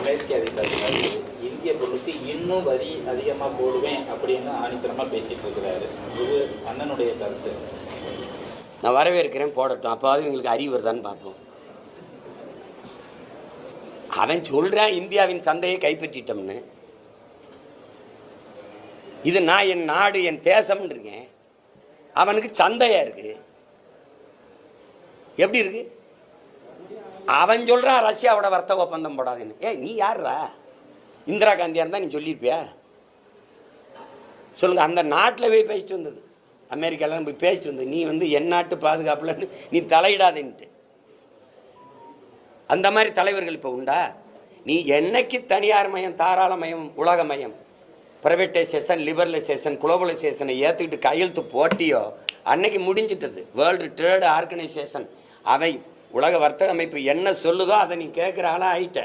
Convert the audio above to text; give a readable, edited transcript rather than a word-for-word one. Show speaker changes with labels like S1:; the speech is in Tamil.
S1: அமெரிக்க அதிகாரி இந்திய பொருளுக்கு இன்னும் வரி அதிகமாக போடுவேன் அப்படின்னு ஆணித்தரமாக பேசிட்டு இருக்கிறாரு. இது அண்ணனுடைய கருத்து.
S2: நான் வரவேற்கிறேன், போடட்டும். அப்பாவது எங்களுக்கு அறிவு வருதான்னு பார்ப்போம். அவன் சொல்றான் இந்தியாவின் சந்தையை கைப்பற்றிட்டோம்னு. இது நான் என் நாடு என் தேசம்னு இருக்கேன், அவனுக்கு சந்தையா இருக்கு. எப்படி இருக்கு? அவன் சொல்றான் ரஷ்யாவோட வர்த்தக ஒப்பந்தம் போடாதுன்னு. நீ யாருடா? இந்திரா காந்தியா இருந்தா நீ சொல்லியிருப்பியா? சொல்லுங்க. அந்த நாட்டில் போய் பேசிட்டு வந்தது, அமெரிக்காவில் போய் பேசிட்டு வந்தது. நீ என் நாட்டு பாதுகாப்புல நீ தலையிடாதுன்ட்டு. அந்த மாதிரி தலைவர்கள் இப்போ உண்டா? நீ என்னைக்கு தனியார் மயம், தாராளமயம், உலகமயம், பிரைவேட்டைசேஷன், லிபரலைசேஷன், குளோபலைசேஷனை ஏற்றுக்கிட்டு கையெழுத்து போட்டியோ அன்னைக்கு முடிஞ்சிட்டது. வேர்ல்டு ட்ரேட் ஆர்கனைசேஷன், அவை உலக வர்த்தக அமைப்பு என்ன சொல்லுதோ அதை நீ கேட்குற ஆளாக ஆகிட்ட.